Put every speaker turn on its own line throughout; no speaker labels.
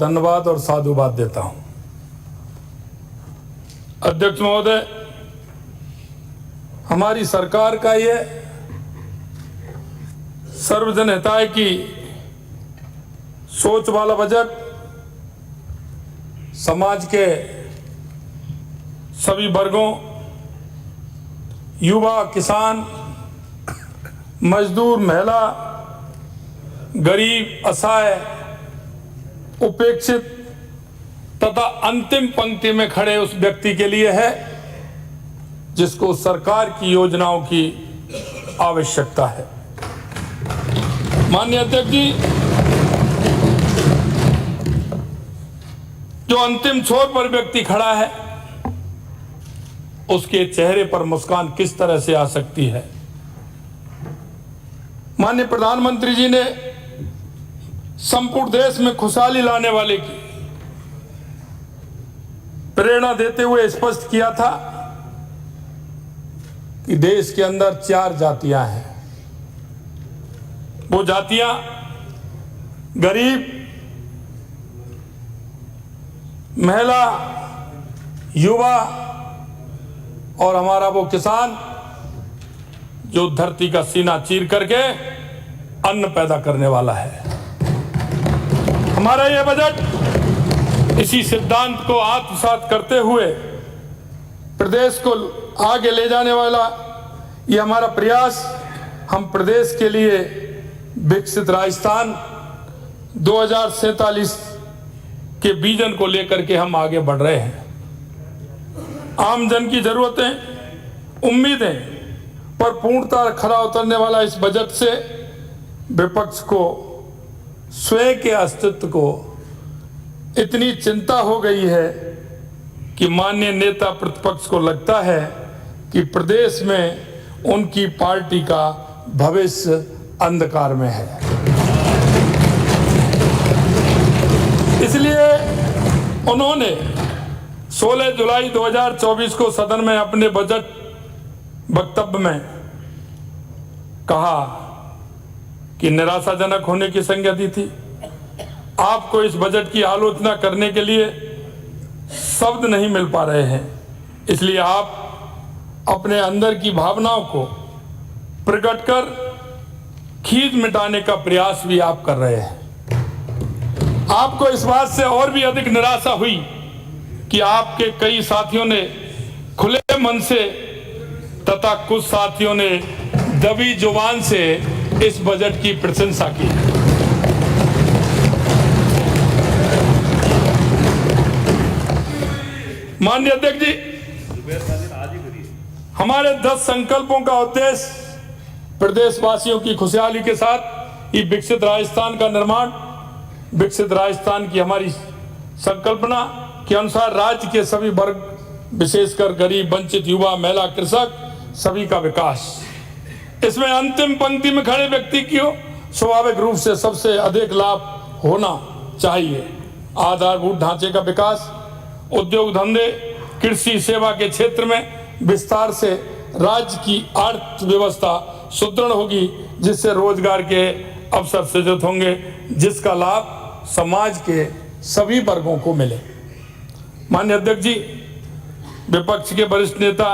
धन्यवाद और साधुवाद देता हूं। अध्यक्ष महोदय, हमारी सरकार का ये सर्वजन हिताय की सोच वाला बजट समाज के सभी वर्गों, युवा, किसान, मजदूर, महिला, गरीब, असहाय, उपेक्षित तथा अंतिम पंक्ति में खड़े उस व्यक्ति के लिए है जिसको सरकार की योजनाओं की आवश्यकता है। माननीय अध्यक्ष जी, जो अंतिम छोर पर व्यक्ति खड़ा है उसके चेहरे पर मुस्कान किस तरह से आ सकती है? माननीय प्रधानमंत्री जी ने संपूर्ण देश में खुशहाली लाने वाले की प्रेरणा देते हुए स्पष्ट किया था कि देश के अंदर 4 जातियां हैं। वो जातियां गरीब, महिला, युवा और हमारा वो किसान जो धरती का सीना चीर करके अन्न पैदा करने वाला है। हमारा यह बजट इसी सिद्धांत को आत्मसात करते हुए प्रदेश को आगे ले जाने वाला ये हमारा प्रयास, हम प्रदेश के लिए विकसित राजस्थान 2047 के विजन को लेकर के हम आगे बढ़ रहे हैं। आम जन की जरूरतें, उम्मीदें पर पूर्णतः खरा उतरने वाला इस बजट से विपक्ष को स्वयं के अस्तित्व को इतनी चिंता हो गई है कि माननीय नेता प्रतिपक्ष को लगता है कि प्रदेश में उनकी पार्टी का भविष्य अंधकार में है। इसलिए उन्होंने 16 जुलाई 2024 को सदन में अपने बजट वक्तव्य में कहा कि निराशाजनक होने की संज्ञा दी थी। आपको इस बजट की आलोचना करने के लिए शब्द नहीं मिल पा रहे हैं, इसलिए आप अपने अंदर की भावनाओं को प्रकट कर खींच मिटाने का प्रयास भी आप कर रहे हैं। आपको इस बात से और भी अधिक निराशा हुई कि आपके कई साथियों ने खुले मन से तथा कुछ साथियों ने दबी जुबान से इस बजट की प्रशंसा की। माननीय अध्यक्ष जी, हमारे 10 संकल्पों का उद्देश्य प्रदेशवासियों की खुशहाली के साथ ही विकसित राजस्थान का निर्माण, विकसित राजस्थान की हमारी संकल्पना के अनुसार राज्य के सभी वर्ग, विशेषकर गरीब, वंचित, युवा, महिला, कृषक, सभी का विकास। इसमें अंतिम पंक्ति में खड़े व्यक्ति को स्वाभाविक रूप से सबसे अधिक लाभ होना चाहिए। आधारभूत ढांचे का विकास, उद्योग धंधे, कृषि, सेवा के क्षेत्र में विस्तार से राज्य की अर्थव्यवस्था सुदृढ़ होगी, जिससे रोजगार के अवसर सृजित होंगे, जिसका लाभ समाज के सभी वर्गों को मिले। माननीय अध्यक्ष जी, विपक्ष के वरिष्ठ नेता,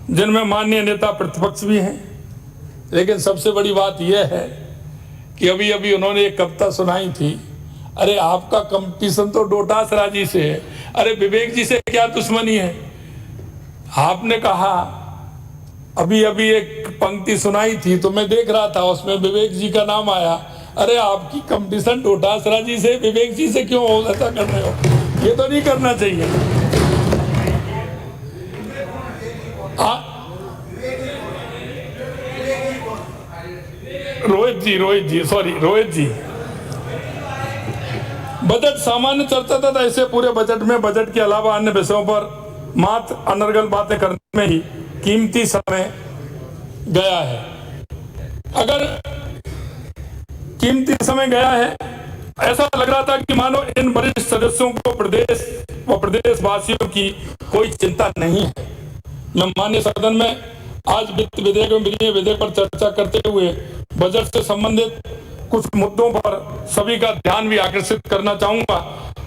जिनमें माननीय नेता प्रतिपक्ष भी हैं, लेकिन सबसे बड़ी बात यह है कि अभी अभी उन्होंने एक कविता सुनाई थी, अरे आपका कंपटीशन तो डोटास राजी से है, अरे विवेक जी से क्या दुश्मनी है? आपने कहा, अभी अभी एक पंक्ति सुनाई थी तो मैं देख रहा था, उसमें विवेक जी का नाम आया। अरे आपकी कंपटीशन डोटास राजी से, विवेक जी से क्यों ऐसा कर रहे हो? ये तो नहीं करना चाहिए। रोहित जी, बजट सामान्य चर्चा था, ऐसे पूरे बजट में बजट के अलावा अन्य विषयों पर मात्र अनर्गल बातें करने में ही कीमती समय गया है। अगर कीमती समय गया है, ऐसा लग रहा था कि मानो इन वरिष्ठ सदस्यों को प्रदेश व प्रदेशवासियों की कोई चिंता नहीं है। मैं माननीय सदन में आज वित्त विधेयक एवं विनिमय विधेयक पर चर्चा करते हुए बजट से संबंधित कुछ मुद्दों पर सभी का ध्यान भी आकर्षित करना चाहूंगा,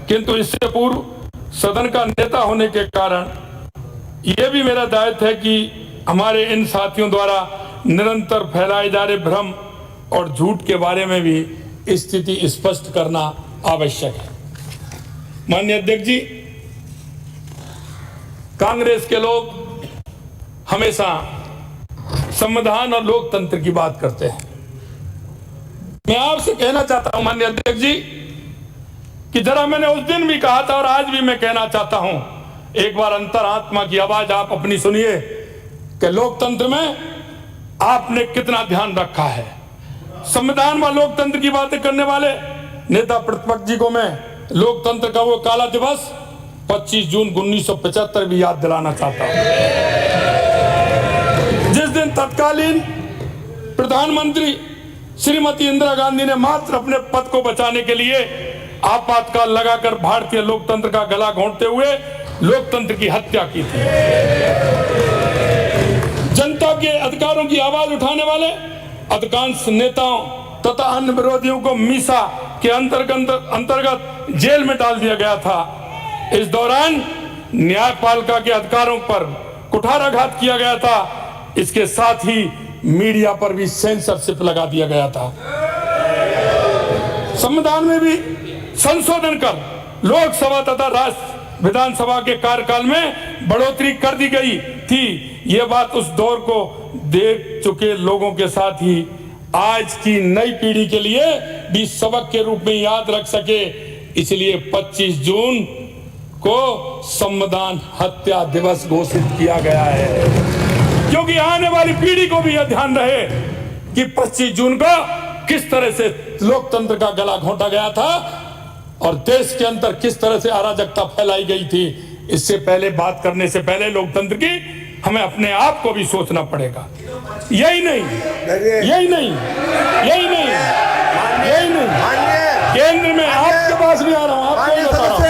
किंतु इससे पूर्व सदन का नेता होने के कारण यह भी मेरा दायित्व है कि हमारे इन साथियों द्वारा निरंतर फैलाए जा रहे भ्रम और झूठ के बारे में भी स्थिति स्पष्ट करना आवश्यक है। माननीय अध्यक्ष जी, कांग्रेस के लोग हमेशा संविधान और लोकतंत्र की बात करते हैं। मैं आपसे कहना चाहता हूं माननीय अध्यक्ष जी कि जरा मैंने उस दिन भी कहा था और आज भी मैं कहना चाहता हूं, एक बार अंतरात्मा की आवाज आप अपनी सुनिए कि लोकतंत्र में आपने कितना ध्यान रखा है। संविधान व लोकतंत्र की बातें करने वाले नेता प्रतिपक्ष जी को मैं लोकतंत्र का वो काला दिवस 25 जून 1975 भी याद दिलाना चाहता हूं, जिस दिन तत्कालीन प्रधानमंत्री श्रीमती इंदिरा गांधी ने मात्र अपने पद को बचाने के लिए आपातकाल लगाकर भारतीय लोकतंत्र का गला घोंटते हुए लोकतंत्र की हत्या की थी। जनता के अधिकारों की आवाज उठाने वाले अधिकांश नेताओं तथा अन्य विरोधियों को मीसा के अंतर्गत जेल में डाल दिया गया था। इस दौरान न्यायपालिका के अधिकारों पर कुठाराघात किया गया था। इसके साथ ही मीडिया पर भी सेंसरशिप लगा दिया गया था। संविधान में भी संशोधन कर लोकसभा तथा राज्य विधानसभा के कार्यकाल में बढ़ोतरी कर दी गई थी। यह बात उस दौर को देख चुके लोगों के साथ ही आज की नई पीढ़ी के लिए भी सबक के रूप में याद रख सके, इसलिए 25 जून को संविधान हत्या दिवस घोषित किया गया है, क्योंकि आने वाली पीढ़ी को भी यह ध्यान रहे कि 25 जून को किस तरह से लोकतंत्र का गला घोंटा गया था और देश के अंदर किस तरह से अराजकता फैलाई गई थी। इससे पहले बात करने से पहले लोकतंत्र की हमें अपने आप को भी सोचना पड़ेगा। यही नहीं, केंद्र में आपके पास भी आ रहा हूं, आपको बता रहा हूं,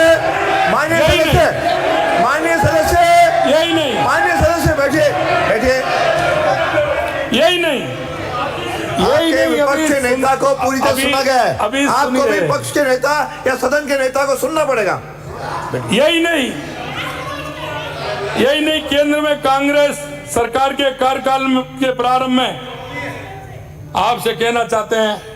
माननीय सदस्य,
यही नहीं,
माननीय सदस्य बैठिए।
यही नहीं,
विपक्ष के नेता को पूरी तरह सुना गया है। आपको भी विपक्ष के नेता या सदन के नेता को सुनना पड़ेगा।
यही नहीं, केंद्र में कांग्रेस सरकार के कार्यकाल के प्रारंभ में आपसे कहना चाहते हैं